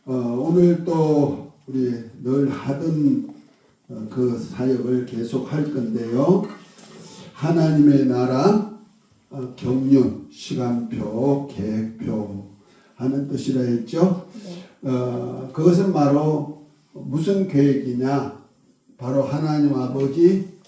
오늘 또 우리 늘 하던 그 사역을 계속 할 건데요. 하나님의 나라 경륜, 시간표, 계획표 하는 뜻이라 했죠. 그것은 바로 무슨 계획이냐? 바로 하나님 아버지,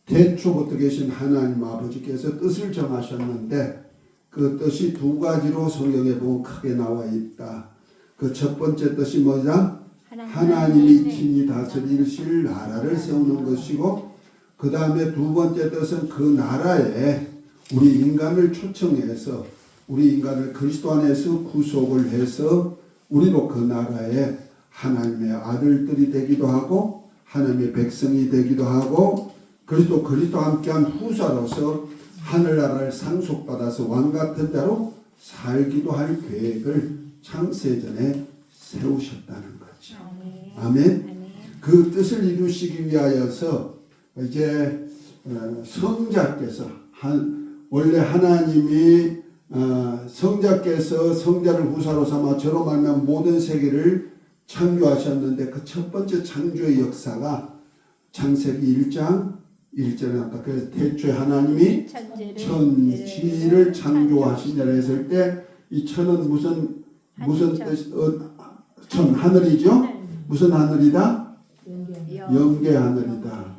태초부터 계신 하나님 아버지께서 뜻을 정하셨는데 그 뜻이 두 가지로 성경에 보면 크게 나와 있다. 그 첫 번째 뜻이 뭐냐? 하나님이 친히 다스리실 나라를 세우는 것이고, 그 다음에 두 번째 뜻은 그 나라에 우리 인간을 초청해서 우리 인간을 그리스도 안에서 구속을 해서 우리로 그 나라에 하나님의 아들들이 되기도 하고 하나님의 백성이 되기도 하고 그리스도와 함께한 후사로서 하늘나라를 상속받아서 왕같은 자로 살기도 할 계획을 창세전에 세우셨다는 거죠. 아멘. 그 뜻을 이루시기 위하여서 이제 성자께서 원래 하나님이 성자께서 성자를 후사로 삼아 저로 말미암아 모든 세계를 창조하셨는데 그 첫 번째 창조의 역사가 창세기 1장 1절에 나왔다. 그래서 태초에 하나님이 천지를 창조하시니라 했을 때 이 천은 무슨 뜻? 천 하늘이죠. 무슨 하늘이다? 영계 하늘이다.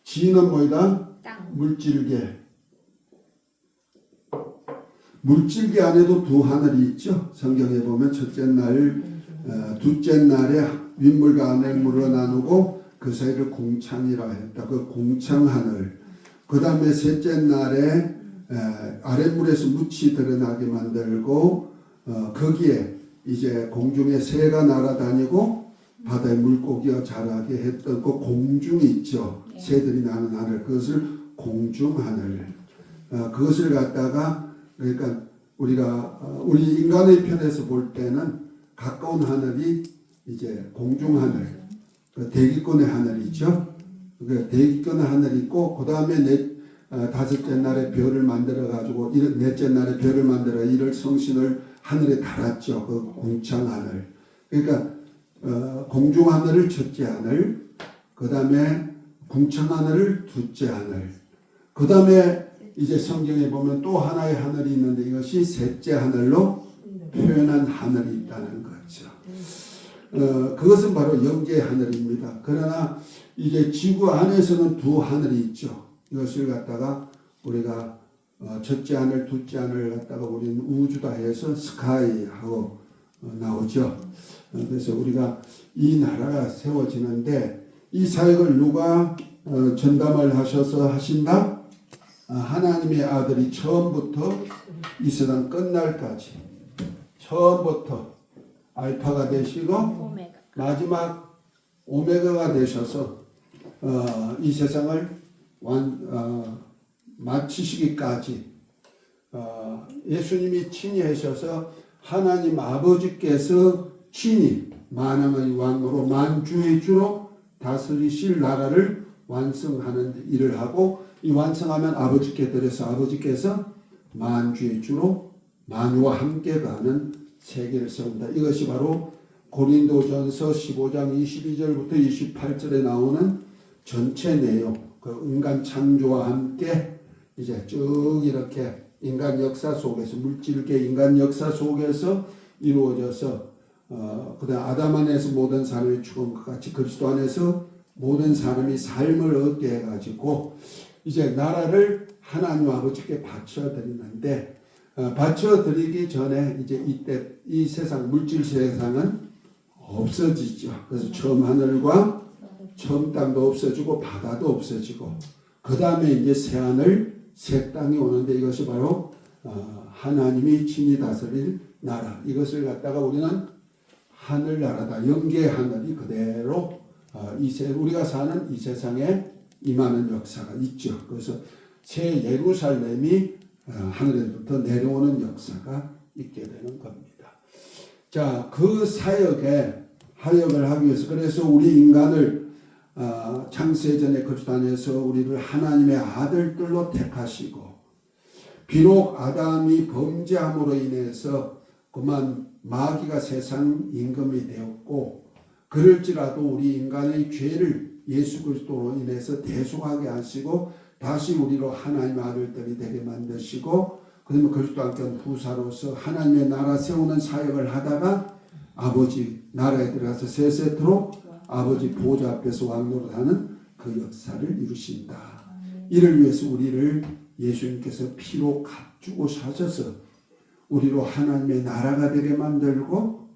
지는 뭐이다? 물질계. 물질계 안에도 두 하늘이 있죠. 성경에 보면 첫째 날, 둘째 날에 윗물과 아랫물로 나누고 그 사이를 공창이라 했다. 그 공창하늘. 그 다음에 셋째 날에 아랫물에서 묻이 드러나게 만들고 거기에 이제 공중에 새가 날아다니고 바다에 물고기가 자라게 했던 그 공중이 있죠. 새들이 나는 하늘. 그것을 공중하늘. 그것을 갖다가 그러니까 우리 인간의 편에서 볼 때는 가까운 하늘이 이제 공중하늘, 그 대기권의 하늘이죠. 그 대기권의 하늘이 있고 그 다음에 다섯째 날에 별을 만들어 가지고 넷째 날에 별을 만들어 이를 성신을 하늘에 달았죠. 그 공창하늘. 그러니까 공중하늘을 첫째 하늘, 그 다음에 공창하늘을 둘째 하늘, 그 다음에 이제 성경에 보면 또 하나의 하늘이 있는데 이것이 셋째 하늘로 표현한 하늘이 있다는 거죠. 그것은 바로 영계 하늘입니다. 그러나 이제 지구 안에서는 두 하늘이 있죠. 이것을 갖다가 우리가 첫째 하늘, 둘째 하늘 갖다가 우리는 우주다 해서 스카이 하고 나오죠. 그래서 우리가 이 나라가 세워지는데 이 사역을 누가 전담을 하셔서 하신다? 하나님의 아들이 처음부터 이 세상 끝날까지 처음부터 알파가 되시고 마지막 오메가가 되셔서 이 세상을 마치시기까지 예수님이 친히 하셔서 하나님 아버지께서 친히 만왕의 왕으로 만주의 주로 다스리실 나라를 완성하는 일을 하고 이 완성하면 아버지께 드려서 아버지께서 만주의 주로 만유와 함께 가는 세계를 세운다. 이것이 바로 고린도전서 15장 22절부터 28절에 나오는 전체 내용, 그 인간 창조와 함께 이제 쭉 이렇게 인간 역사 속에서 물질계 인간 역사 속에서 이루어져서 그다음 아담 안에서 모든 사람이 죽음과 같이 그리스도 안에서 모든 사람이 삶을 얻게 해가지고 이제 나라를 하나님 아버지께 바쳐드리는데 바쳐드리기 전에 이제 이때 이 세상 물질 세상은 없어지죠. 그래서 처음 하늘과 처음 땅도 없어지고 바다도 없어지고 그 다음에 이제 새 하늘 새 땅이 오는데 이것이 바로 하나님이 친히 다스릴 나라. 이것을 갖다가 우리는 하늘나라다. 영계 하늘이 그대로 우리가 사는 이 세상에 임하는 역사가 있죠. 그래서 새 예루살렘이 하늘에부터 내려오는 역사가 있게 되는 겁니다. 자, 그 하역을 하기 위해서 그래서 우리 인간을 창세전에 그리스도 안에서 우리를 하나님의 아들들로 택하시고 비록 아담이 범죄함으로 인해서 그만 마귀가 세상 임금이 되었고 그럴지라도 우리 인간의 죄를 예수 그리스도로 인해서 대속하게 하시고 다시 우리로 하나님의 아들들이 되게 만드시고 그러면 그리스도 함께 후사로서 하나님의 나라 세우는 사역을 하다가 아버지 나라에 들어가서 세세토록 아버지 보좌 앞에서 왕노릇하는 그 역사를 이루신다. 이를 위해서 우리를 예수님께서 피로 값주고 사셔서 우리로 하나님의 나라가 되게 만들고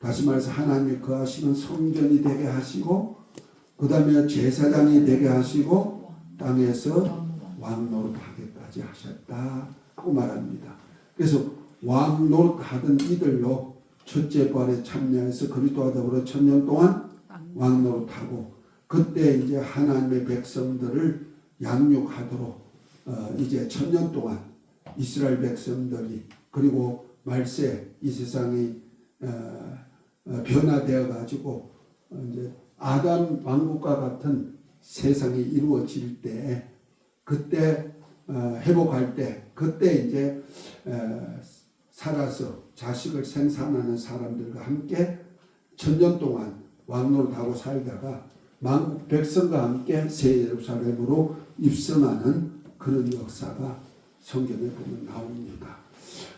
다시 말해서 하나님이 거하시는 성전이 되게 하시고 그 다음에 제사장이 되게 하시고 땅에서 왕노릇하게까지 하셨다고 말합니다. 그래서 왕노릇하던 이들로 첫째 부활에 참여해서 그리스도와 더불어 1000년 동안 왕노릇하고 그때 이제 하나님의 백성들을 양육하도록 이제 1000년 동안 이스라엘 백성들이 그리고 말세 이 세상이 변화되어 가지고 이제 아담 왕국과 같은 세상이 이루어질 때 그때 회복할 때 그때 이제 살아서 자식을 생산하는 사람들과 함께 1000년 동안 왕노릇하고 살다가 만국 백성과 함께 새 예루살렘으로 입성하는 그런 역사가 성경에 보면 나옵니다.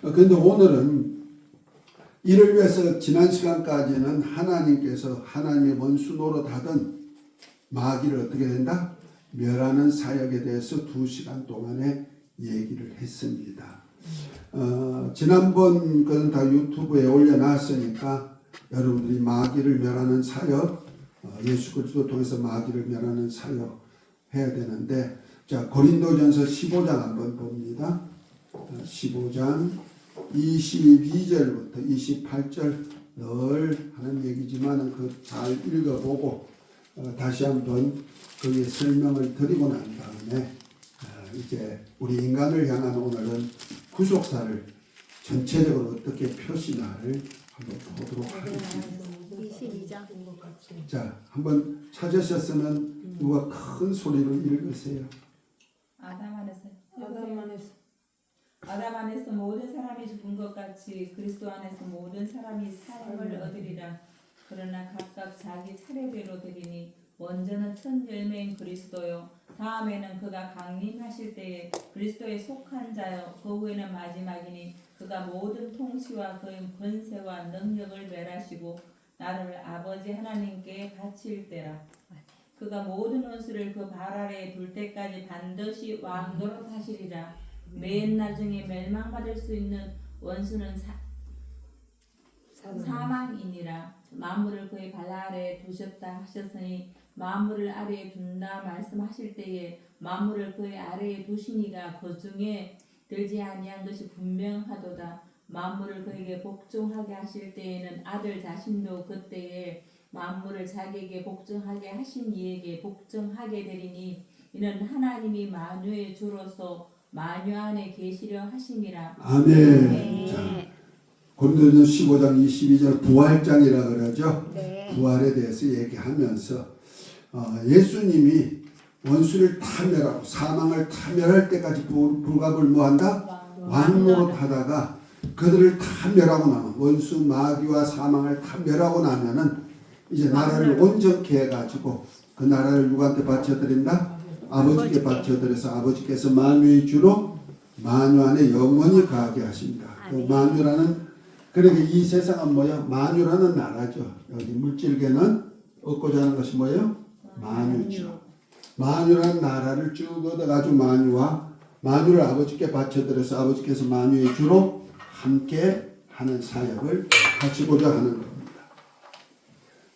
그런데 오늘은 이를 위해서 지난 시간까지는 하나님께서 하나님의 원수 노릇하던 마귀를 어떻게 된다? 멸하는 사역에 대해서 2시간 동안에 얘기를 했습니다. 지난번 그건 다 유튜브에 올려놨으니까 여러분들이 마귀를 멸하는 사역, 예수 그리스도 통해서 마귀를 멸하는 사역 해야 되는데, 자 고린도전서 15장 한번 봅니다. 15장 22절부터 28절 늘 하는 얘기지만 그 잘 읽어보고 다시 한번 거기에 설명을 드리고 난 다음에 이제 우리 인간을 향한 오늘은 구속사를 전체적으로 어떻게 표시나를 한번 보도록 하겠습니다. 22장. 자, 한번 찾으셨으면 누가 큰 소리로 읽으세요. 아담 안에서 모든 사람이 죽은 것 같이 그리스도 안에서 모든 사람이 사형을 얻으리라. 그러나 각각 자기 차례대로 되리니 먼저는 첫 열매인 그리스도요 다음에는 그가 강림하실 때에 그리스도에 속한 자요 그 후에는 마지막이니 그가 모든 통치와 그의 권세와 능력을 멸하시고 나를 아버지 하나님께 바칠 때라. 그가 모든 원수를 그 발 아래에 둘 때까지 반드시 왕노릇하시리라. 맨 나중에 멸망받을 수 있는 원수는 사망이니라. 만물을 그의 발 아래에 두셨다 하셨으니 만물을 아래에 둔다 말씀하실 때에 만물을 그의 아래에 두시니가 그 중에 들지 아니한 것이 분명하도다. 만물을 그에게 복종하게 하실 때에는 아들 자신도 그때에 만물을 자기에게 복종하게 하신 이에게 복종하게 되리니 이는 하나님이 만유의 주로서 만유 안에 계시려 하심이라. 아멘. 자, 고린도전서 15장 22절 부활장이라 그러죠. 네. 부활에 대해서 얘기하면서 예수님이 원수를 다 멸하고 사망을 다 멸할 때까지 불가불무한다? 왕노릇하다가 그들을 다 멸하고 나면 원수 마귀와 사망을 다 멸하고 나면은 이제 나라를 온전케 해가지고 그 나라를 누구한테 바쳐드린다? 아버지께 바쳐드려서 아버지께서 만유의 주로 만유 안에 영원히 거하게 하십니다. 그 만유라는 그러니까 이 세상은 뭐야? 만유라는 나라죠. 여기 물질계는 얻고자 하는 것이 뭐예요? 만유죠. 만유라는 나라를 쭉 얻어가지고 만유를 아버지께 바쳐드려서 아버지께서 만유의 주로 함께 하는 사역을 하시고자 하는 겁니다.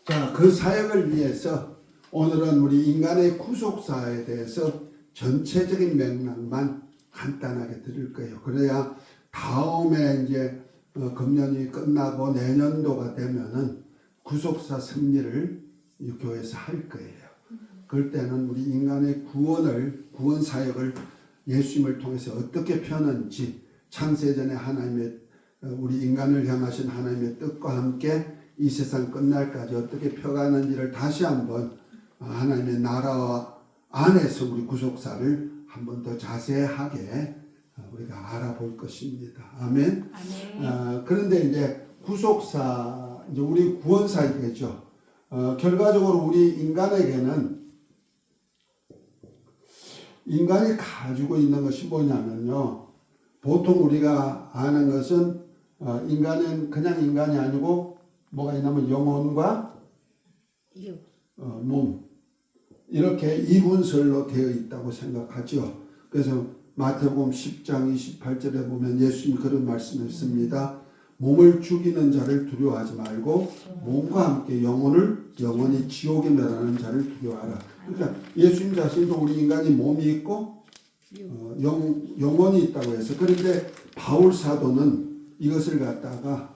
자, 그 사역을 위해서 오늘은 우리 인간의 구속사에 대해서 전체적인 맥락만 간단하게 드릴 거예요. 그래야 다음에 이제 금년이 끝나고 내년도가 되면은 구속사 승리를 이 교회에서 할 거예요. 그럴 때는 우리 인간의 구원 사역을 예수님을 통해서 어떻게 펴는지 창세전에 하나님의 우리 인간을 향하신 하나님의 뜻과 함께 이 세상 끝날까지 어떻게 펴가는지를 다시 한번 하나님의 나라와 안에서 우리 구속사를 한번 더 자세하게 우리가 알아볼 것입니다. 아멘. 아멘. 그런데 이제 구속사, 이제 우리 구원사이겠죠. 결과적으로 우리 인간이 가지고 있는 것이 뭐냐면요. 보통 우리가 아는 것은 인간은 그냥 인간이 아니고 뭐가 있냐면 영혼과 몸 이렇게 이분설로 되어 있다고 생각하죠. 그래서 마태복음 10장 28절에 보면 예수님이 그런 말씀했습니다. 몸을 죽이는 자를 두려워하지 말고 몸과 함께 영원히 지옥에 멸하는 자를 두려워하라. 그러니까 예수님 자신도 우리 인간이 몸이 있고 영혼이 있다고 해서 그런데 바울 사도는 이것을 갖다가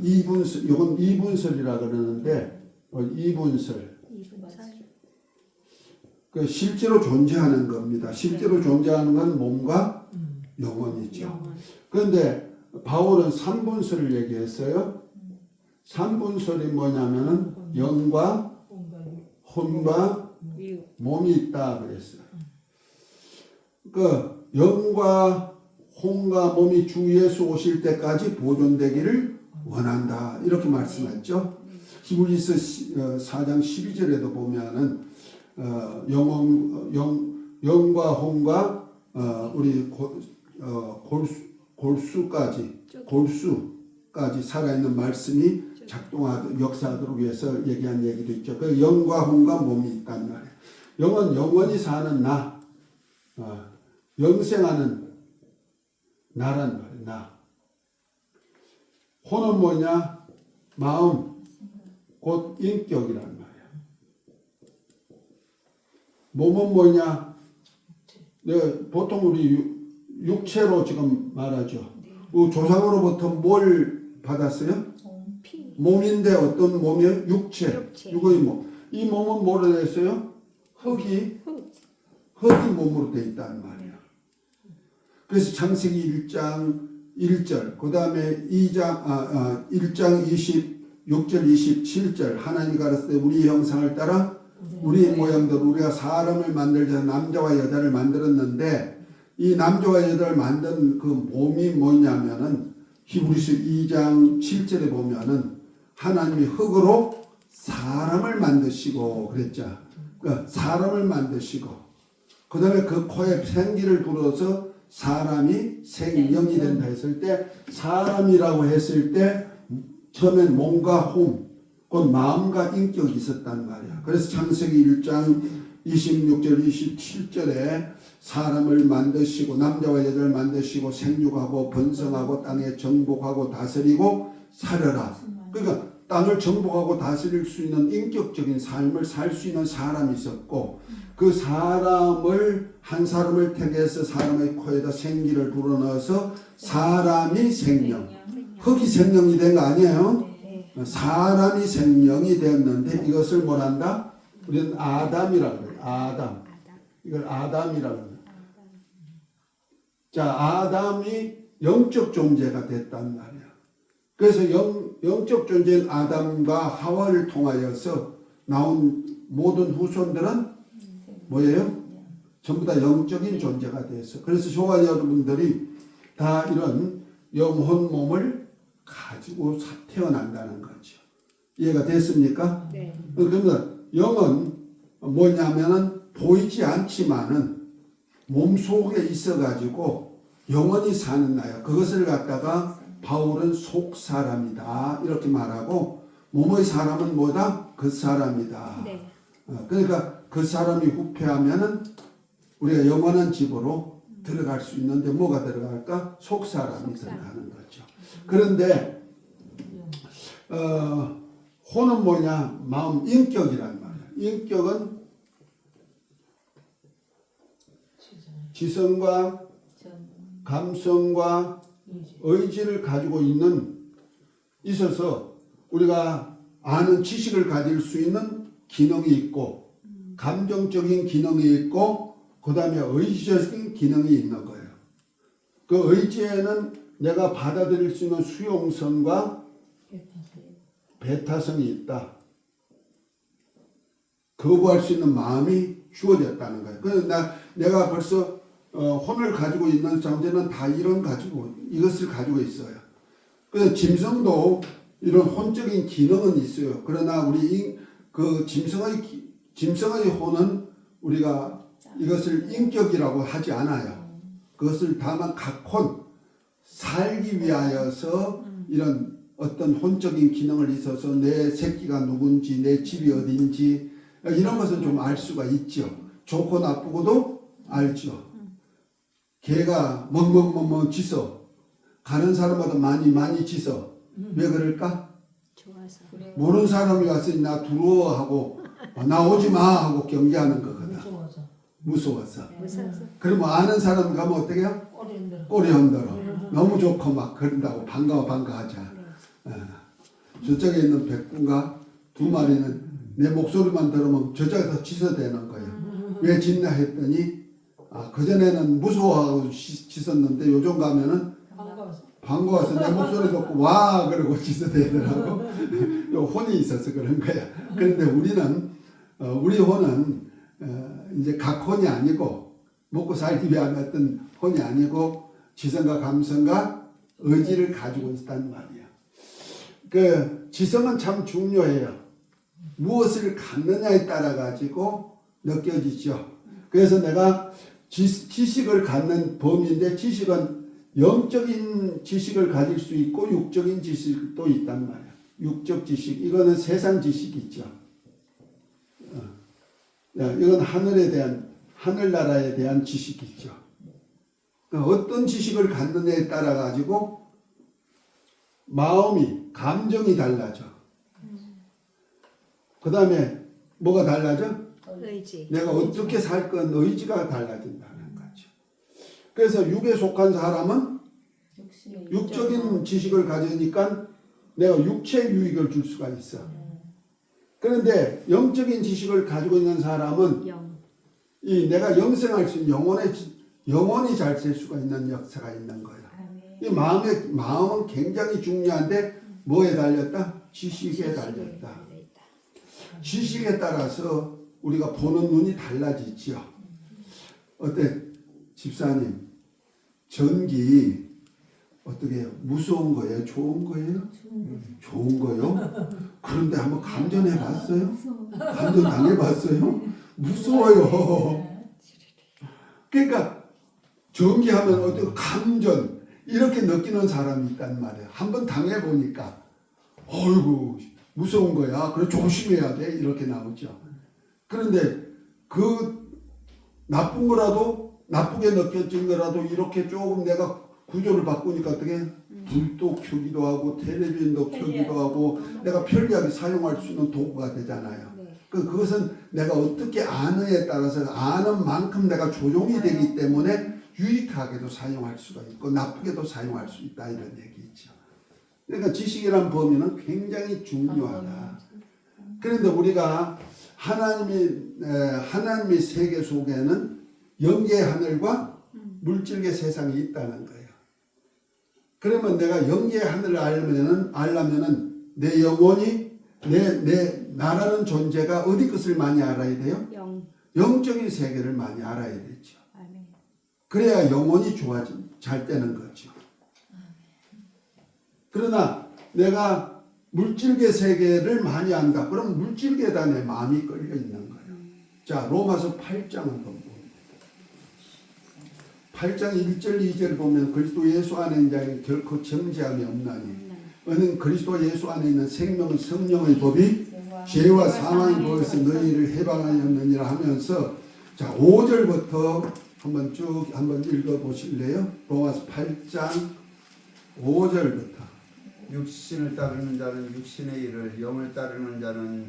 이건 이분설이라 그러는데 이분설 그 실제로 존재하는 겁니다. 실제로 존재하는 건 몸과 영혼이죠. 그런데 바울은 삼분설을 얘기했어요. 삼분설이 뭐냐면은 영과 혼과 몸이 있다 그랬어요. 그 영과 혼과 몸이 주 예수 오실 때까지 보존되기를 원한다 이렇게 말씀했죠. 히브리서 4장 12절에도 보면은 영과 혼과 우리 골수까지 살아있는 말씀이 역사하도록 위해서 얘기한 얘기도 있죠. 그 영과 혼과 몸이 있단 말이에요. 영은 영원히 사는 나, 영생하는 나란 말이에요. 나. 혼은 뭐냐? 마음, 곧 인격이란 말이에요. 몸은 뭐냐? 보통 우리 육체로 지금 말하죠. 그 조상으로부터 뭘 받았어요? 몸인데 어떤 몸이요? 육체. 육의 몸. 이 몸은 뭐로 됐어요? 흙이 몸으로 되어 있단 말이에요. 그래서 창세기 1장 1절, 그 다음에 1장 26절 27절 하나님이 가라사대 우리 형상을 따라 우리 모양대로 우리가 사람을 만들자 남자와 여자를 만들었는데 이 남자와 여자를 만든 그 몸이 뭐냐면은 히브리서 2장 7절에 보면은 하나님이 흙으로 사람을 만드시고 그랬죠. 그러니까 사람을 만드시고 그 다음에 그 코에 생기를 불어서 사람이 생명이 된다 했을 때 사람이라고 했을 때 처음엔 몸과 혼 곧 마음과 인격이 있었단 말이야. 그래서 창세기 1장 26절 27절에 사람을 만드시고 남자와 여자를 만드시고 생육하고 번성하고 땅에 정복하고 다스리고 살아라. 그러니까 땅을 정복하고 다스릴 수 있는 인격적인 삶을 살 수 있는 사람이 있었고 그 한 사람을 택해서 사람의 코에다 생기를 불어넣어서 사람이 생명, 흙이 생명이 된 거 아니에요? 사람이 생명이 되었는데 이것을 뭐란다? 우리는 아담이라고 해요. 아담. 이걸 아담이라고 해요. 자, 아담이 영적 존재가 됐단 말이야. 그래서 영적 존재인 아담과 하와를 통하여서 나온 모든 후손들은 뭐예요? 전부 다 영적인 존재가 됐어. 그래서 저와 여러분들이 다 이런 영혼 몸을 가지고 태어난다는 거죠. 이해가 됐습니까? 네. 그러면 영은 뭐냐면은 보이지 않지만은 몸 속에 있어가지고 영원히 사는 나야. 그것을 갖다가 바울은 속 사람이다 이렇게 말하고 몸의 사람은 뭐다? 그 사람이다. 네. 그러니까 그 사람이 후패하면은 우리가 영원한 집으로 들어갈 수 있는데 뭐가 들어갈까? 속 사람이 들어가는 거죠. 그런데 혼은 뭐냐? 마음 인격이란 말이야. 인격은 지성과 감성과 의지를 가지고 있어서 우리가 아는 지식을 가질 수 있는 기능이 있고 감정적인 기능이 있고 그 다음에 의지적인 기능이 있는 거예요. 그 의지에는 내가 받아들일 수 있는 수용성과 배타성이 있다. 거부할 수 있는 마음이 주어졌다는 거예요. 그래서 내가 벌써 혼을 가지고 있는 존재는 다 이것을 가지고 있어요. 그래서 짐승도 이런 혼적인 기능은 있어요. 그러나 우리 그 짐승의 혼은 우리가 이것을 인격이라고 하지 않아요. 그것을 다만 각혼 살기 위하여서 이런 어떤 혼적인 기능을 있어서 내 새끼가 누군지 내 집이 어딘지 이런 것은 좀 알 수가 있죠. 좋고 나쁘고도 알죠. 개가 멍멍멍멍 짖어 가는 사람마다 많이 짖어. 왜 그럴까? 좋아서. 모르는 사람이 와서 나 두려워 하고 나 오지 마 하고 경계하는 거거든. 무서워서. 무서워서. 그러면 아는 사람 가면 어떻게 해요? 꼬리 흔들어. 너무 좋고 막 그런다고 반가워하자. 저쪽에 있는 백군가 두 마리는 내 목소리만 들으면 저쪽에서 짖어대는 거예요. 왜 짖나 했더니 그전에는 무서워하고 짖었는데 요즘 가면은 반가워서 내 목소리 듣고 와 그러고 짖어대더라고. 요 혼이 있어서 그런 거야. 그런데 우리는 우리 혼은 이제 각혼이 아니고 먹고 살기 위한 어떤 혼이 아니고 지성과 감성과 의지를 가지고 있다는 말이야. 그 지성은 참 중요해요. 무엇을 갖느냐에 따라 가지고 느껴지죠. 그래서 내가 지식을 갖는 범위인데 지식은 영적인 지식을 가질 수 있고 육적인 지식도 있단 말이야. 육적 지식 이거는 세상 지식이죠. 이건 하늘나라에 대한 지식이죠. 어떤 지식을 갖느냐에 따라 가지고 마음이 감정이 달라져. 그 다음에 뭐가 달라져? 의지. 내가 어떻게 살 건 의지가 달라진다는 거죠. 그래서 육에 속한 사람은 육적인 지식을 가지니까 내가 육체의 유익을 줄 수가 있어. 그런데 영적인 지식을 가지고 있는 사람은 이 내가 영생할 수 있는 영혼이 잘 될 수가 있는 역사가 있는 거예요. 이 마음은 굉장히 중요한데 뭐에 달렸다? 지식에 달렸다. 지식에 따라서 우리가 보는 눈이 달라지죠. 어때? 집사님, 전기 어떻게 해요? 무서운 거예요? 좋은 거예요? 좋은 거요? 그런데 한번 감전해 봤어요? 감전 당해 봤어요? 무서워요. 그러니까 전기하면 어떻게 감전 이렇게 느끼는 사람이 있단 말이에요. 한번 당해 보니까 어이구 무서운 거야. 그래 조심해야 돼. 이렇게 나오죠. 그런데 그 나쁜 거라도 나쁘게 느껴진 거라도 이렇게 조금 내가 구조를 바꾸니까 어떻게 불도 켜기도 하고 텔레비전도 켜기도 하고 내가 편리하게 사용할 수 있는 도구가 되잖아요. 그것은 내가 어떻게 아느냐에 따라서 아는 만큼 내가 조종이 되기 때문에 유익하게도 사용할 수가 있고 나쁘게도 사용할 수 있다 이런 얘기죠. 그러니까 지식이란 범위는 굉장히 중요하다. 그런데 우리가 하나님의 세계 속에는 영계의 하늘과 물질계 세상이 있다는 거예요. 그러면 내가 영계의 하늘을 알려면은 내 영혼이 나라는 존재가 어디 것을 많이 알아야 돼요? 영적인 세계를 많이 알아야 되죠. 그래야 영혼이 잘 되는 거죠. 그러나 내가 물질계 세계를 많이 안다. 그럼 물질계에다 내 마음이 끌려 있는 거예요. 자, 로마서 8장 한번 봅니다. 8장 1절 2절 보면 그리스도 예수 안에 있는 자에게 결코 정죄함이 없나니 너는 그리스도 예수 안에 있는 생명은 성령의 법이 죄와 사망의 법에서 너희를 해방하였느니라 하면서 자 5절부터 한번 읽어보실래요? 로마서 8장 5절부터 육신을 따르는 자는 육신의 일을 영을 따르는 자는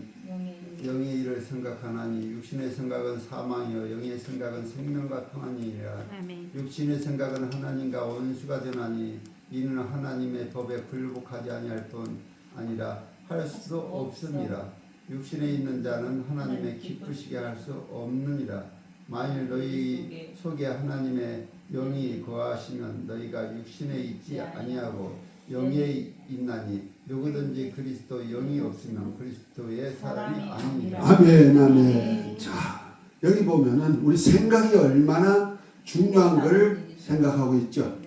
영의 일을 생각하나니 육신의 생각은 사망이요 영의 생각은 생명과 평안이니라. 육신의 생각은 하나님과 원수가 되나니 이는 하나님의 법에 굴복하지 아니할 뿐 아니라 할 수도 없습니다. 육신에 있는 자는 하나님의 기쁘시게 할 수 없느니라. 만일 너희 속에 하나님의 영이 거하시면 너희가 육신에 있지 아니하고 영에 있나니 누구든지 그리스도 영이 없으면 그리스도의 사람이 아닙니다. 아멘 아멘. 자 여기 보면은 우리 생각이 얼마나 중요한 걸 생각하고 있죠.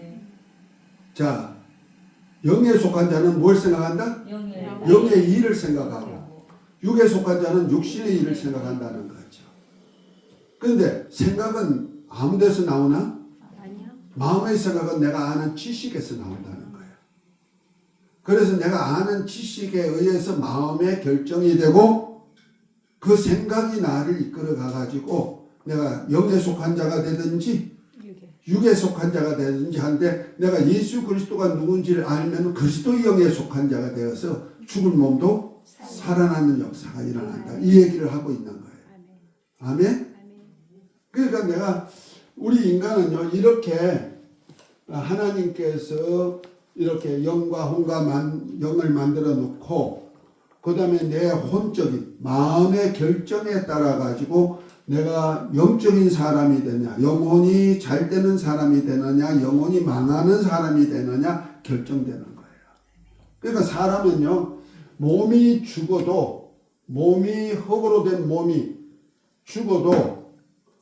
자 영에 속한 자는 뭘 생각한다? 영의 일을 생각하고 육에 속한 자는 육신의 일을 생각한다는 거죠. 그런데 생각은 아무 데서 나오나? 아니요. 마음의 생각은 내가 아는 지식에서 나온다는 거예요. 그래서 내가 아는 지식에 의해서 마음의 결정이 되고 그 생각이 나를 이끌어 가가지고 내가 영에 속한 자가 되든지 육에 속한 자가 되든지 한데 내가 예수 그리스도가 누군지를 알면 그리스도의 영에 속한 자가 되어서 죽은 몸도 살아나는 역사가 일어난다. 이 얘기를 하고 있는 거예요. 아멘? 그러니까 내가 우리 인간은요 이렇게 하나님께서 이렇게 영과 혼과 영을 만들어 놓고 그 다음에 내 혼적인 마음의 결정에 따라 가지고 내가 영적인 사람이 되냐 영혼이 잘 되는 사람이 되느냐 영혼이 망하는 사람이 되느냐 결정되는 거예요. 그러니까 사람은요 몸이 죽어도 몸이 흙으로 된 몸이 죽어도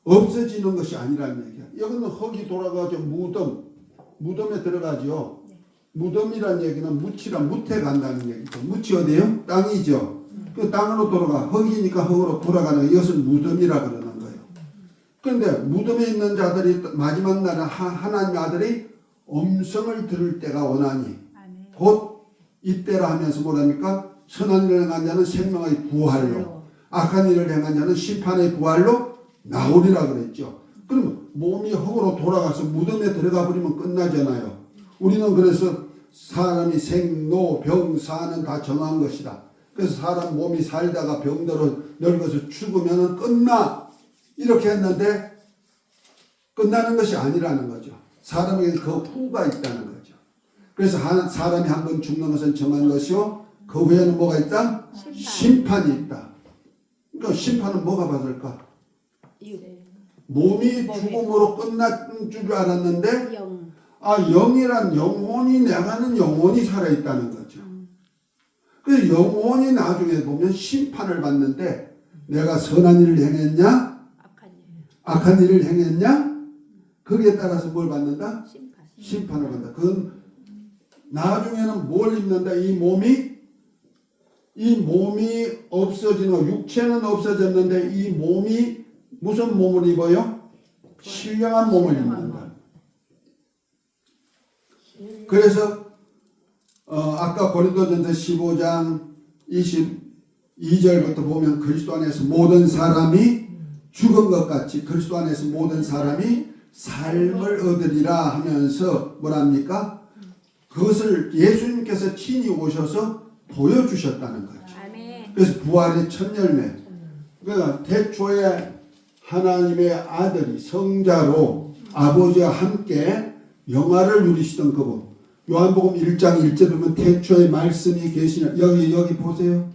없어지는 것이 아니라는 얘기야. 여기는 흙이 돌아가죠. 무덤에 들어가죠. 무덤이란 얘기는 무태 간다는 얘기죠. 무치 어디요? 땅이죠. 그 땅으로 돌아가. 흙이니까 흙으로 돌아가는 거예요. 이것을 무덤이라 그러는 거예요. 그런데 무덤에 있는 자들이 마지막 날에 하나님의 아들이 음성을 들을 때가 오나니 곧 이때라 하면서 뭐랍니까? 선한 일을 행한 자는 생명의 부활로 악한 일을 행한 자는 심판의 부활로 나오리라 그랬죠. 그럼 몸이 흙으로 돌아가서 무덤에 들어가 버리면 끝나잖아요. 우리는 그래서 사람이 생로 병 사는 다 정한 것이다. 그래서 사람 몸이 살다가 병들어 늙어서 죽으면 끝나 이렇게 했는데 끝나는 것이 아니라는 거죠. 사람에게 그 후가 있다는 거죠. 그래서 사람이 한 번 죽는 것은 정한 것이요 그 후에는 뭐가 있다? 심판이 있다. 그러니까 심판은 뭐가 받을까? 몸이 죽음으로 끝난 줄 알았는데 영이란 영혼이 내가는 영혼이 살아있다는 거죠. 그래서 영혼이 나중에 보면 심판을 받는데 내가 선한 일을 행했냐? 악한 일을 행했냐? 거기에 따라서 뭘 받는다? 심판을 받는다. 그건 나중에는 뭘 입는다? 이 몸이 없어지는 육체는 없어졌는데 이 몸이 무슨 몸을 입어요? 신령한 몸을 입는다. 그래서 아까 고린도전서 15장 22절부터 보면 그리스도 안에서 모든 사람이 죽은 것 같이 그리스도 안에서 모든 사람이 삶을 얻으리라 하면서 뭐랍니까? 그것을 예수님께서 친히 오셔서 보여주셨다는 거죠. 그래서 부활의 첫 열매. 그러니까 태초에 하나님의 아들이 성자로 아버지와 함께 영화를 누리시던 그분. 요한복음 1장 1절 보면 태초에 말씀이 계시니라. 여기 보세요.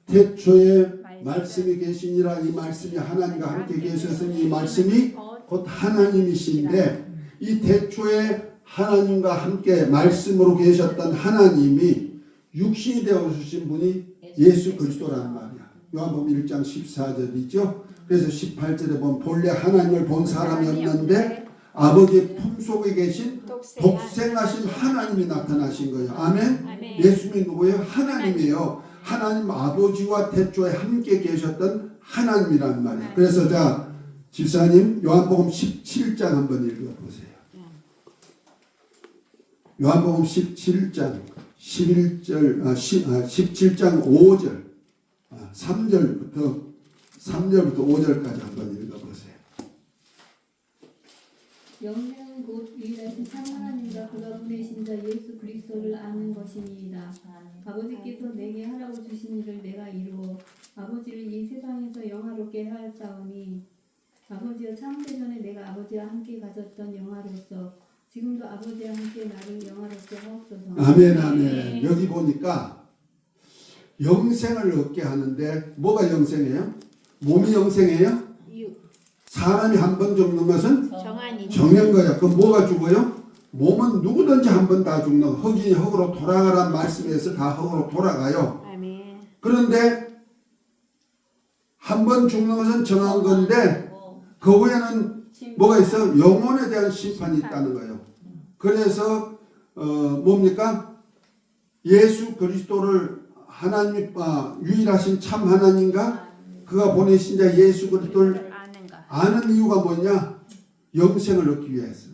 태초에 말씀이 계시니라. 이 말씀이 하나님과 함께 계셨으니 이 말씀이 곧 하나님이신데 이 태초에 하나님과 함께 말씀으로 계셨던 하나님이 육신이 되어주신 분이 예수 그리스도라는 말이야. 요한복음 1장 14절이죠. 그래서 18절에 보면 본래 하나님을 본 사람이 없는데 아버지의 품속에 계신 독생하신 하나님이 나타나신 거예요. 아멘? 예수님이 누구예요? 하나님이에요. 하나님 아버지와 태초에 함께 계셨던 하나님이란 말이에요. 그래서 자 집사님 요한복음 17장 한번 읽어보세요. 요한복음 17장 17장 5절 3절부터 5절까지 한번 읽어보세요. 영생은 곧 유일하신 참 하나님과 그가 보내신 자 예수 그리스도를 아는 것이니이다. 아버지께서 내게 하라고 주신 일을 내가 이루어 아버지를 이 세상에서 영화롭게 하였사오니 아버지여 창세 전에 내가 아버지와 함께 가졌던 영화로서 지금도 아버지와 함께 나를 영화롭게 하옵소서. 아멘 아멘. 여기 보니까 영생을 얻게 하는데 뭐가 영생이에요? 몸이 영생이에요? 사람이 한 번 죽는 것은 정한 거야. 그럼 뭐가 죽어요? 몸은 누구든지 한 번 다 죽는 흙이 흙으로 돌아가란 말씀에서 다 흙으로 돌아가요. 그런데 한 번 죽는 것은 정한 건데 그 후에는 뭐가 있어? 영혼에 대한 심판이 있다는 거예요. 그래서 뭡니까? 예수 그리스도를 하나님 유일하신 참 하나님과 그가 보내신 자 예수 그리스도를 아는 이유가 뭐냐? 영생을 얻기 위해서.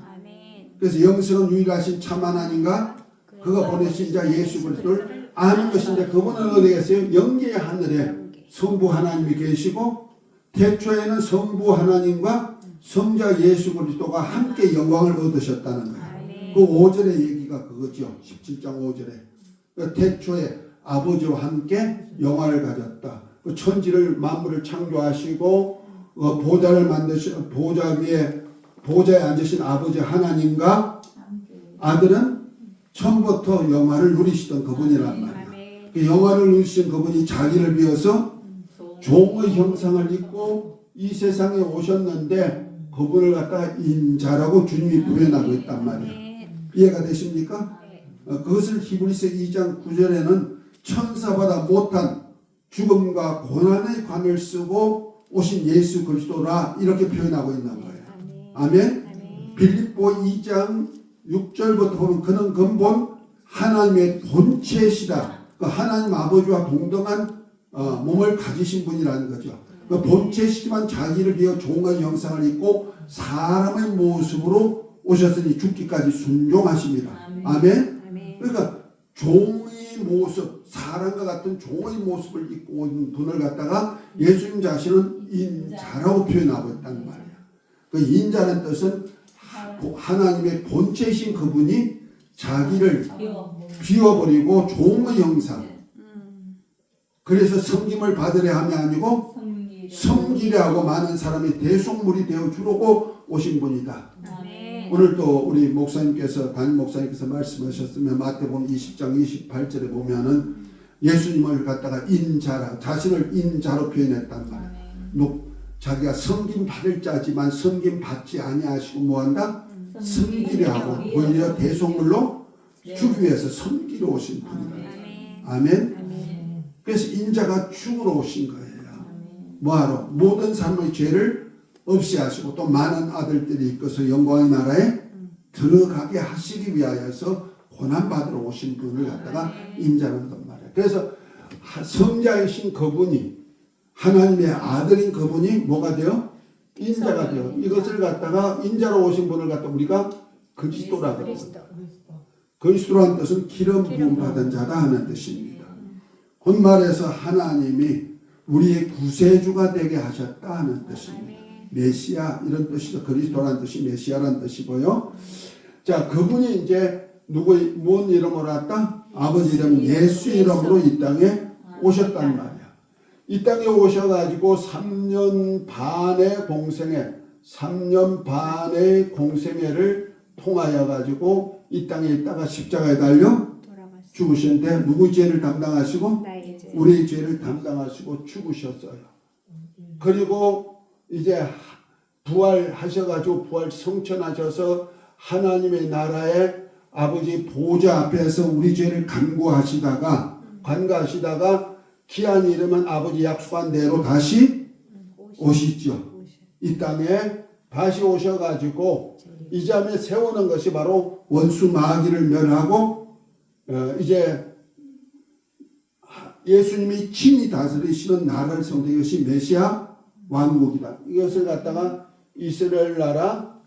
그래서 영생은 유일하신 참 하나님과 그가 보내신 자 예수 그리스도를 아는 것인데 그분은 어디 계세요? 영계의 하늘에 성부 하나님이 계시고 태초에는 성부 하나님과 성자 예수 그리스도가 함께 영광을 얻으셨다는 거예요. 그 5절의 얘기가 그거죠. 17장 5절에 태초에 아버지와 함께 영화를 가졌다. 그 천지를 만물을 창조하시고 보좌를 만드신 보좌 위에 보좌에 앉으신 아버지 하나님과 아들은 처음부터 영화를 누리시던 그분이란 말이에요. 그 영화를 누리신 그분이 자기를 비워서 종의 형상을 입고 이 세상에 오셨는데 그분을 갖다가 인자라고 주님이 표현하고 있단 말이에요. 이해가 되십니까? 그것을 히브리서 2장 9절에는 천사보다 못한 죽음과 고난의 관을 쓰고 오신 예수 그리스도라 이렇게 표현하고 있는 거예요. 아멘. 빌립보 2장 6절부터 보면 그는 근본 하나님의 본체시다. 그 하나님 아버지와 동등한 몸을 가지신 분이라는 거죠. 그 본체시지만 자기를 비워 종의 형상을 입고 사람의 모습으로 오셨으니 죽기까지 순종하십니다. 아멘. 그러니까 종의 모습, 사람과 같은 종의 모습을 입고 온 분을 갖다가 예수님 자신은 인자라고 표현하고 있다는 말이에요. 그 인자는 뜻은 하나님의 본체이신 그분이 자기를 비워버리고 종의 형상. 그래서 섬김을 받으려 함이 아니고 섬기려 하고 많은 사람이 대속물이 되어 주려고 오신 분이다. 오늘 또 우리 목사님께서 담임 목사님께서 말씀하셨으면 마태복음 20장 28절에 보면은 예수님을 갖다가 인자라 자신을 인자로 표현했단 말이에요. 자기가 섬김 받을 자지만 섬김 받지 아니하시고 뭐한다? 섬기려 하고 오히려 대속물로 주기 위해서 섬기러 오신 분이다. 아멘. 그래서 인자가 죽으러 오신 거예요. 뭐하러? 모든 사람의 죄를 없이 하시고 또 많은 아들들이 이끌어서 영광의 나라에 들어가게 하시기 위하여서 고난받으러 오신 분을 갖다가 인자는 것 말이에요. 그래서 성자이신 그분이 하나님의 아들인 그분이 뭐가 돼요? 인자가 돼요. 이것을 갖다가 인자로 오신 분을 갖다 우리가 그리스도라고 해요. 그리스도라는 뜻은 기름 부음 받은 자다 하는 뜻입니다. 곧 말해서 하나님이 우리의 구세주가 되게 하셨다 하는 뜻입니다. 메시아 이런 뜻이죠. 그리스도라는 뜻이 메시아라는 뜻이고요. 자, 그분이 이제 뭔 이름으로 왔다? 아버지 이름 예수 이름으로 이 땅에 오셨단 말이야. 이 땅에 오셔가지고 3년 반의 공생애를 통하여 가지고 이 땅에 있다가 십자가에 달려 죽으셨는데 누구 죄를 담당하시고 우리의 죄를 담당하시고 죽으셨어요. 그리고 이제 부활하셔가지고 부활 성천하셔서 하나님의 나라에 아버지 보좌 앞에서 우리 죄를 간구하시다가 기한이 이르면 아버지 약속한 대로 다시 오시죠. 이 땅에 다시 오셔가지고 이 자리에 세우는 것이 바로 원수 마귀를 멸하고 이제 예수님이 친히 다스리시는 나라를 세우는 것이 메시아 왕국이다. 이것을 갖다가 이스라엘 나라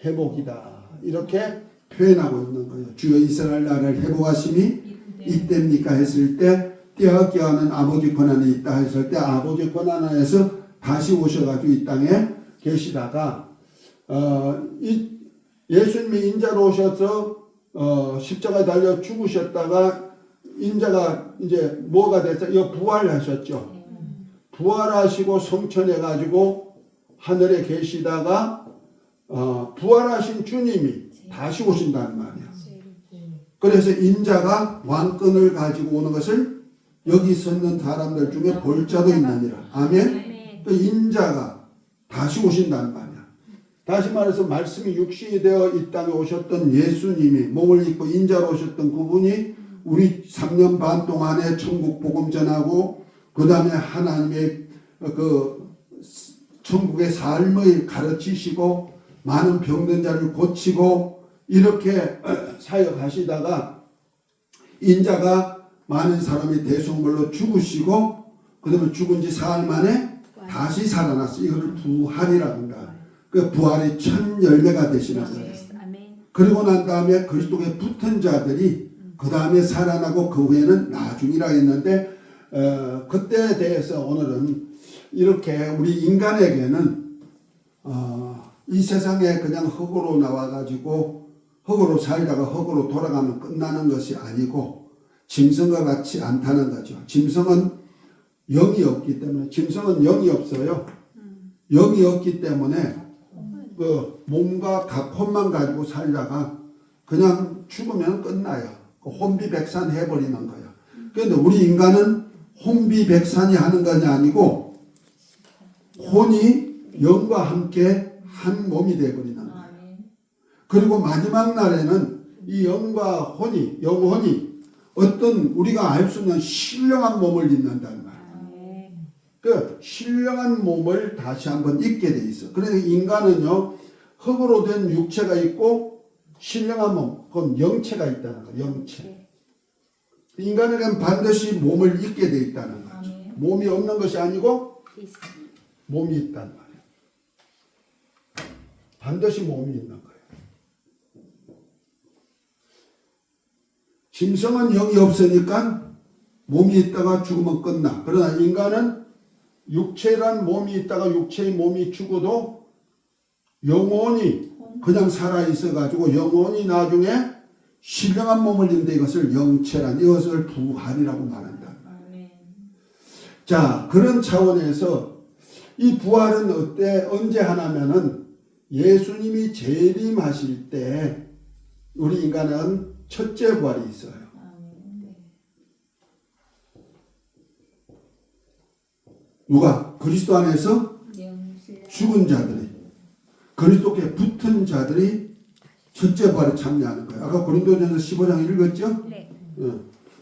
회복이다. 이렇게 표현하고 있는 거예요. 주여 이스라엘 나라를 회복하심이 이때입니까 했을 때 떼어껴하는 아버지 권한이 있다 했을 때 아버지 권한 안에서 다시 오셔가지고 이 땅에 계시다가 예수님이 인자로 오셔서 십자가에 달려 죽으셨다가 인자가 이제 뭐가 됐어요? 부활하셨죠. 부활하시고 성천해가지고 하늘에 계시다가 부활하신 주님이 다시 오신다는 말이야. 그래서 인자가 왕권을 가지고 오는 것을 여기 서 있는 사람들 중에 볼 자도 있느니라. 아멘. 그 인자가 다시 오신다는 말이야. 다시 말해서 말씀이 육신이 되어 이 땅에 오셨던 예수님이 몸을 입고 인자로 오셨던 그분이 우리 3년 반 동안에 천국 복음 전하고 그 다음에 하나님의 그 천국의 삶을 가르치시고 많은 병든 자를 고치고 이렇게 사역하시다가 인자가 많은 사람이 대속물로 죽으시고 그다음에 죽은 지 사흘 만에 다시 살아났어요. 이거를 부활이라고 한다. 그 부활이 첫 열매가 되시는 거예요. 그리고 난 다음에 그리스도에 붙은 자들이 그 다음에 살아나고 그 후에는 나중이라 했는데 그때에 대해서 오늘은 이렇게 우리 인간에게는 이 세상에 그냥 흙으로 나와가지고 흙으로 살다가 흙으로 돌아가면 끝나는 것이 아니고 짐승과 같이 않다는 거죠. 짐승은 영이 없기 때문에 짐승은 영이 없어요. 영이 없기 때문에 그 몸과 각혼만 가지고 살다가 그냥 죽으면 끝나요. 혼비백산 해버리는 거예요. 그런데 우리 인간은 혼비백산이 하는 것이 아니고 혼이 영과 함께 한 몸이 되어버리는 거예요. 그리고 마지막 날에는 이 영과 혼이 영혼이 어떤 우리가 알 수 없는 신령한 몸을 입는다는 거예요. 그 신령한 몸을 다시 한번 입게 돼 있어. 그래서 인간은요 흙으로 된 육체가 있고 신령한 몸, 그건 영체가 있다는 거예요. 영체. 인간에게는 반드시 몸을 입게 돼 있다는 거죠. 몸이 없는 것이 아니고 몸이 있단 말이에요. 반드시 몸이 있는 거예요. 짐승은 영이 없으니까 몸이 있다가 죽으면 끝나. 그러나 인간은 육체란 몸이 있다가 육체의 몸이 죽어도 영혼이 그냥 살아있어가지고 영혼이 나중에 신령한 몸을 입는데 이것을 영체란 이것을 부활이라고 말한다. 자, 그런 차원에서 이 부활은 언제 하냐면은 예수님이 재림하실 때 우리 인간은 첫째 부활이 있어요. 누가? 그리스도 안에서 죽은 자들이 그리스도께 붙은 자들이 첫째 부활에 참여하는 거예요. 아까 고린도전서 15장 읽었죠? 네.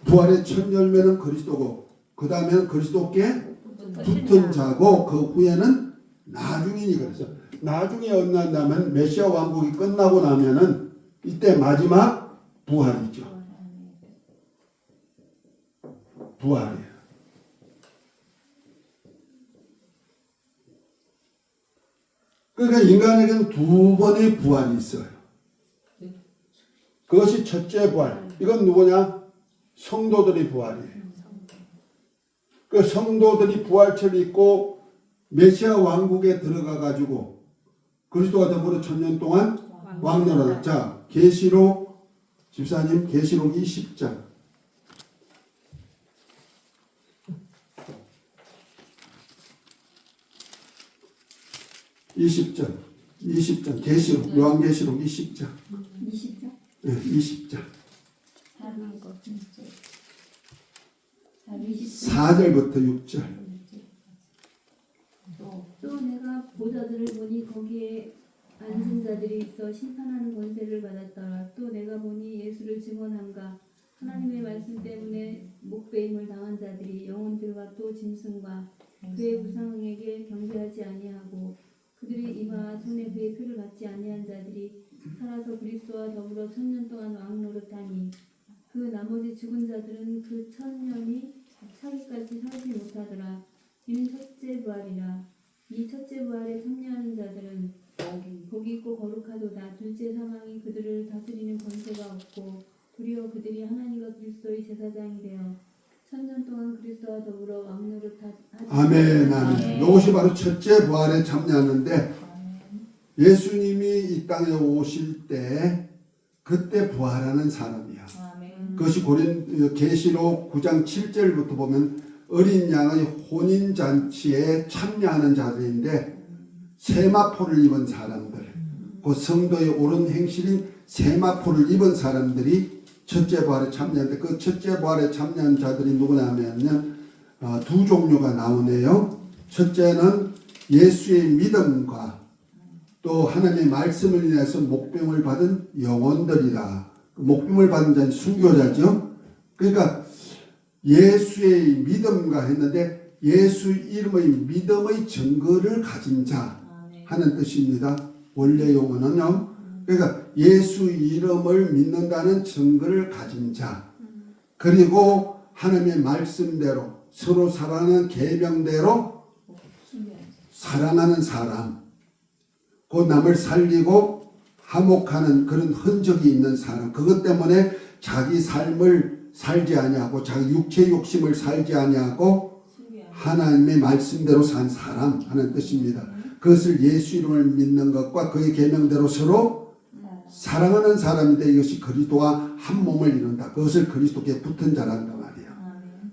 부활의 첫 열매는 그리스도고 그 다음에는 그리스도께 붙은 자고 그 후에는 나중이니 그래서 나중에 얻는다면 메시아 왕국이 끝나고 나면은 이때 마지막 부활이죠. 부활이에요. 그러니까 인간에게는 두 번의 부활이 있어요. 그것이 첫째 부활. 이건 누구냐? 성도들의 부활이에요. 그 성도들이 부활체를 입고 메시아 왕국에 들어가 가지고 그리스도와 더불어 1000년 동안 왕노릇. 자, 계시록 집사님 계시록 20장. 20장 계시록 요한계시록 20장. 20장? 네, 20장. 4절부터 6절. 또 내가 보좌들을 보니 거기에 앉은 자들이 있어 심판하는 권세를 받았더라. 또 내가 보니 예수를 증언함과 하나님의 말씀 때문에 목배임을 당한 자들이 영혼들과 또 짐승과 그의 우상에게 경배하지 아니하고 그들의 이마와 손에 그의 표를 받지 아니한 자들이 살아서 그리스도와 더불어 1000년 동안 왕노릇하니 그 나머지 죽은 자들은 그 1000년이 차기까지 살지 못하더라. 이는 첫째 부활이라. 이 첫째 부활에 참여하는 자들은 복이 있고 거룩하도다. 둘째 사망이 그들을 다스리는 권세가 없고 도리어 그들이 하나님과 그리스도의 제사장이 되어 1000년 동안 그리스도와 더불어 왕노릇하지. 아멘, 아멘. 이것이 바로 첫째 부활에 참여하는데 예수님이 이 땅에 오실 때 그때 부활하는 사람이야. 그것이 계시록 9장 7절부터 보면 어린 양의 혼인 잔치에 참여하는 자들인데 세마포를 입은 사람들, 그 성도의 옳은 행실인 세마포를 입은 사람들이 첫째 부활에 참여하는데 그 첫째 부활에 참여한 자들이 누구냐면요, 두 종류가 나오네요. 첫째는 예수의 믿음과 또 하나님의 말씀을 인해서 목병을 받은 영혼들이다. 목병을 받은 자는 순교자죠. 그러니까 예수의 믿음과 했는데 예수 이름의 믿음의 증거를 가진 자 하는 뜻입니다. 원래 용어는요. 그러니까 예수 이름을 믿는다는 증거를 가진 자. 그리고 하나님의 말씀대로 서로 사랑하는 계명대로 사랑하는 사람, 그 남을 살리고 화목하는 그런 흔적이 있는 사람, 그것 때문에 자기 삶을 살지 아니하고 자기 육체 욕심을 살지 아니하고 하나님의 말씀대로 산 사람 하는 뜻입니다. 그것을 예수 이름을 믿는 것과 그의 계명대로 서로 사랑하는 사람인데 이것이 그리스도와 한 몸을 이룬다. 그것을 그리스도께 붙은 자란다 말이야.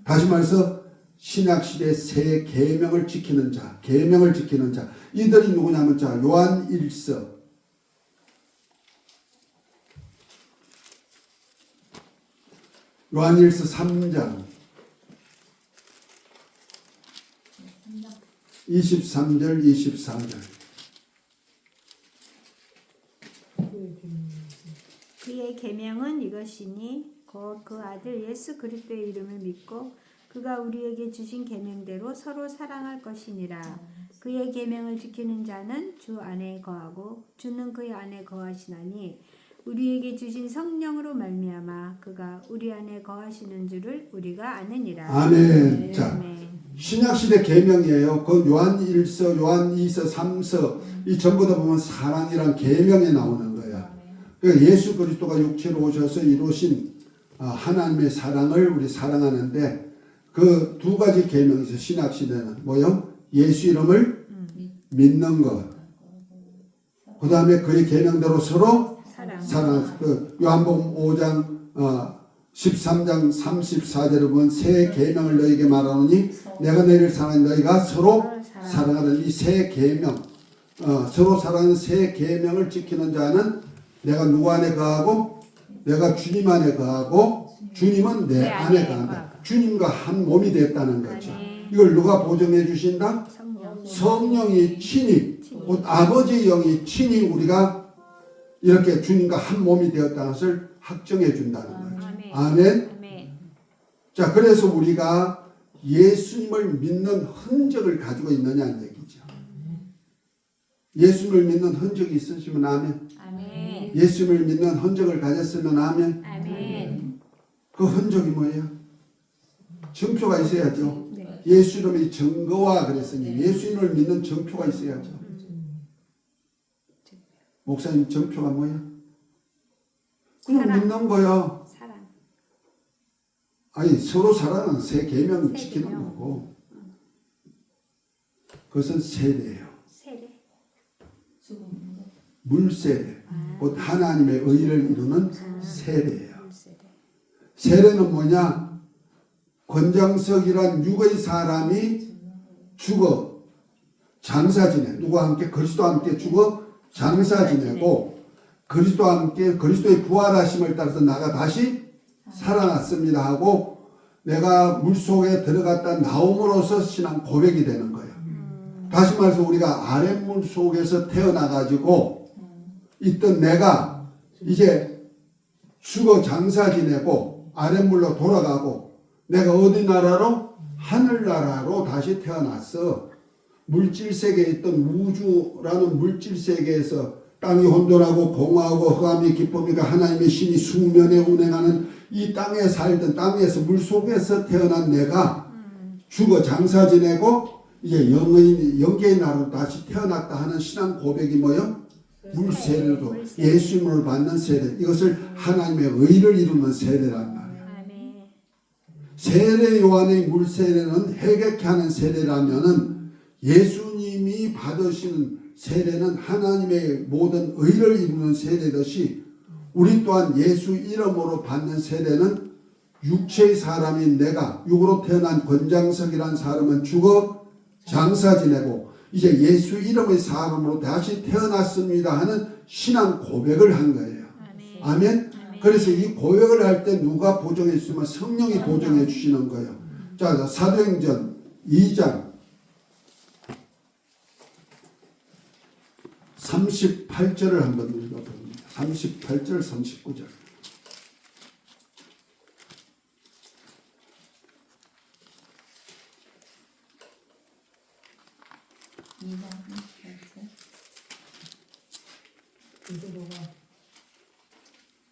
다시 말해서 신약시대 새 계명을 지키는 자, 계명을 지키는 자, 이들이 누구냐면 자 요한 1서 요한 1서 3장 23절 24절 그의 계명은 이것이니 곧 그 아들 예수 그리스도의 이름을 믿고 그가 우리에게 주신 계명대로 서로 사랑할 것이니라. 그의 계명을 지키는 자는 주 안에 거하고 주는 그의 안에 거하시나니 우리에게 주신 성령으로 말미암아 그가 우리 안에 거하시는 줄을 우리가 아느니라. 아멘. 자, 아멘. 신약시대 계명이에요. 그 요한 1서, 요한 2서, 3서 이 전부 다 보면 사랑이란 계명에 나오는 거야. 그러니까 예수 그리스도가 육체로 오셔서 이루신 하나님의 사랑을 우리 사랑하는데 그 두 가지 계명이죠. 신약시대는 뭐요? 예수 이름을 믿는 것. 그 다음에 그의 계명대로 서로 사랑. 그 요한복음 5장 13장 34절에 보면 새 계명을 너희에게 말하노니 내가 너희를 사랑하니 너희가 서로 사랑하는 이 새 계명, 서로 사랑하는 새 계명을 지키는 자는 내가 누구 안에 거하고 내가 주님 안에 거하고 주님은 내 안에 거한다. 주님과 한 몸이 됐다는 거죠. 이걸 누가 보증해 주신다? 성령이 친히 곧 아버지의 영이 친히 우리가 이렇게 주님과 한 몸이 되었다는 것을 확정해 준다는 거죠. 아멘. 자, 그래서 우리가 예수님을 믿는 흔적을 가지고 있느냐는 얘기죠. 예수님을 믿는 흔적이 있으시면 아멘. 예수님을 믿는 흔적을 가졌으면 아멘. 그 흔적이 뭐예요? 증표가 있어야죠. 예수 이름의 증거와 그랬으니 예수님을 믿는 증표가 있어야죠. 목사님 증표가 뭐예요? 그냥 믿는 거야. 사랑. 아니 서로 사랑은 새 계명 지키는 거고 그것은 세례예요. 세례. 물세례. 곧 하나님의 의를 이루는 세례예요. 세례는 뭐냐? 권장석이란 육의 사람이 죽어 장사 지내. 누구와 함께? 그리스도와 함께 죽어 장사 지내고 그리스도와 함께 그리스도의 부활하심을 따라서 나가 다시 살아났습니다 하고 내가 물속에 들어갔다 나옴으로써 신앙 고백이 되는 거예요. 다시 말해서 우리가 아랫물 속에서 태어나가지고 있던 내가 이제 죽어 장사 지내고 아랫물로 돌아가고 내가 어디 나라로? 하늘나라로 다시 태어났어. 물질세계에 있던 우주라는 물질세계에서 땅이 혼돈하고 공허하고 흑암이 기쁨이가 하나님의 신이 수면에 운행하는 이 땅에 살던 땅에서 물속에서 태어난 내가 죽어 장사 지내고 이제 영계의 나라로 다시 태어났다 하는 신앙 고백이 뭐요? 물세례로 예수님을 받는 세례. 이것을 하나님의 의를 이루는 세례란 말이에요. 세례 요한의 물세례는 회개케 하는 세례라면은 예수님이 받으시는 세례는 하나님의 모든 의를 이루는 세례듯이 우리 또한 예수 이름으로 받는 세례는 육체의 사람인 내가 육으로 태어난 권장석이라는 사람은 죽어 장사 지내고 이제 예수 이름의 사람으로 다시 태어났습니다 하는 신앙 고백을 한 거예요. 아멘. 그래서 이 고백을 할 때 누가 보증해 주시면 성령이 보증해 주시는 거예요. 자, 사도행전 2장 38절을 한번 읽어봅니다. 38절 39절.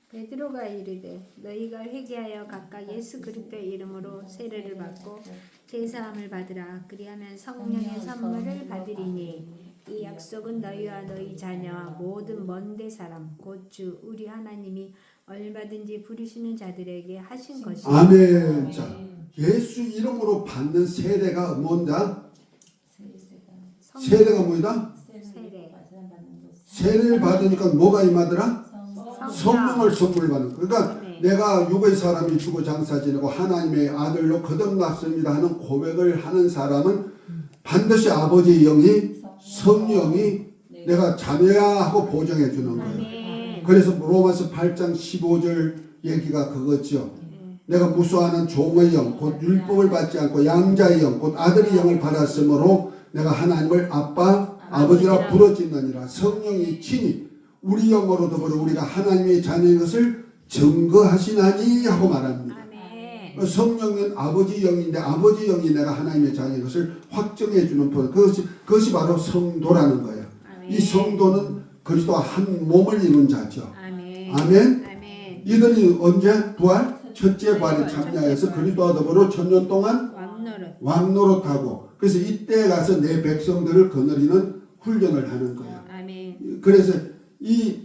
베드로가 이르되 너희가 회개하여 각각 예수 그리스도의 이름으로 세례를 받고 제사함을 받으라. 그리하면 성령의 선물을 받으리니 이 약속은 너희와 너희 자녀와 모든 먼데 사람 곧 주 우리 하나님이 얼마든지 부르시는 자들에게 하신 것이라. 아멘. 자, 예수 이름으로 받는 세례가 뭔다? 세례가 뭐이다? 세례. 세례를 받으니까 뭐가 임하더라? 성령을 선물 받는. 그러니까 네. 내가 육의 사람이 주고 장사 지내고 하나님의 아들로 거듭났습니다 하는 고백을 하는 사람은 반드시 아버지의 영이 성령이 내가 자녀야 하고 보정해 주는 거예요. 아멘. 그래서 로마서 8장 15절 얘기가 그거죠. 내가 무수하는 종의 영, 곧 율법을 받지 않고 양자의 영, 곧 아들의 영을 받았으므로 내가 하나님을 아빠, 아버지라 부르짖느니라. 성령이 친히 우리 영으로 더불어 우리가 하나님의 자녀인 것을 증거하시나니 하고 말합니다. 아멘. 성령은 아버지 영인데 아버지 영이 내가 하나님의 자녀인 것을 확정해 주는 법. 그것이 바로 성도라는 거예요. 아멘. 이 성도는 그리스도와 한 몸을 이룬 자죠. 아멘. 아멘. 아멘. 이들이 언제 부활? 첫째 부활에 참여해서 그리스도와 더불어 1000년 동안 왕노릇하고 그래서 이때 가서 내 백성들을 거느리는 훈련을 하는 거예요. 아멘. 그래서 이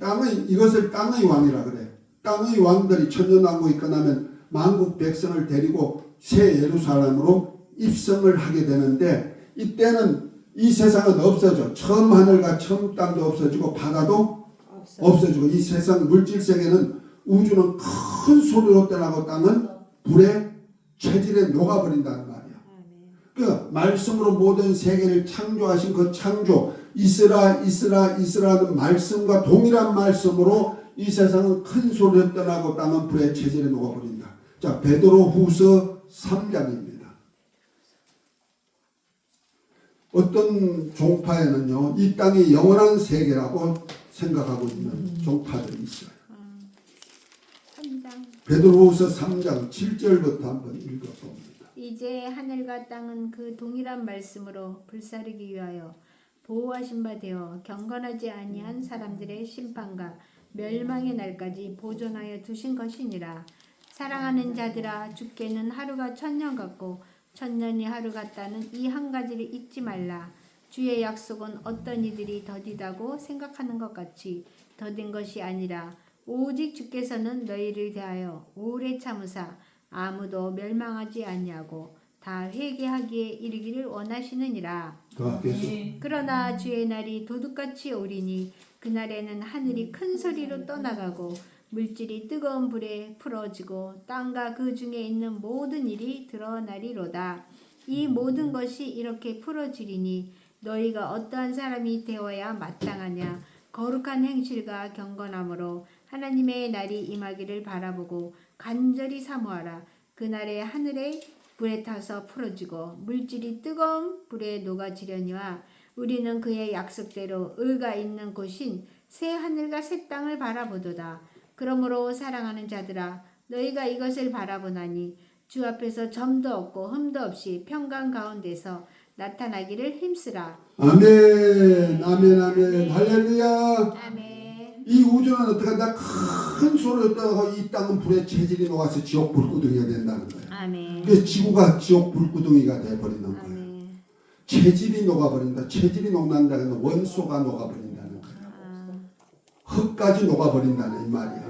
이것을 땅의 왕이라 그래. 땅의 왕들이 천년왕국이 끝나면 만국 백성을 데리고 새 예루살렘으로 입성을 하게 되는데 이때는 이 세상은 없어져. 처음 하늘과 처음 땅도 없어지고 바다도 없어지고 이 세상 물질 세계는 우주는 큰 소리로 떠나고 땅은 불의 체질에 녹아버린다는 말이야. 그 말씀으로 모든 세계를 창조하신 그 창조 이스라는 말씀과 동일한 말씀으로 이 세상은 큰 소리로 떠나고 땅은 불의 체질에 녹아버린다. 자, 베드로후서 3장입니다. 어떤 종파에는요, 이 땅이 영원한 세계라고 생각하고 있는 종파들이 있어요. 3장. 베드로후서 3장 7절부터 한번 읽어봅니다. 이제 하늘과 땅은 그 동일한 말씀으로 불사르기 위하여 보호하신 바 되어 경건하지 아니한 사람들의 심판과 멸망의 날까지 보존하여 두신 것이니라. 사랑하는 자들아, 주께는 하루가 1000년 같고 1000년이 하루 같다는 이 한 가지를 잊지 말라. 주의 약속은 어떤 이들이 더디다고 생각하는 것 같이 더딘 것이 아니라 오직 주께서는 너희를 대하여 오래 참으사 아무도 멸망하지 아니하고 다 회개하기에 이르기를 원하시느니라. 그러나 주의 날이 도둑같이 오리니 그날에는 하늘이 큰 소리로 떠나가고 물질이 뜨거운 불에 풀어지고 땅과 그 중에 있는 모든 일이 드러나리로다. 이 모든 것이 이렇게 풀어지리니 너희가 어떠한 사람이 되어야 마땅하냐. 거룩한 행실과 경건함으로 하나님의 날이 임하기를 바라보고 간절히 사모하라. 그날에 하늘에 불에 타서 풀어지고 물질이 뜨거운 불에 녹아지려니와 우리는 그의 약속대로 의가 있는 곳인 새 하늘과 새 땅을 바라보도다. 그러므로 사랑하는 자들아, 너희가 이것을 바라보나니 주 앞에서 점도 없고 흠도 없이 평강 가운데서 나타나기를 힘쓰라. 아멘, 아멘, 아멘, 할렐루야. 아멘. 이 우주는 어떻게 한다? 큰 소리를 떠나고 이 땅은 불의 체질이 녹아서 지옥 불구덩이가 된다는 거예요. 아멘. 그 지구가 지옥 불구덩이가 돼버리는 거예요. 아멘. 체질이 녹아버린다. 체질이 녹는다는 건 원소가 녹아버린다는 거예요. 흙까지 녹아버린다는 이 말이야.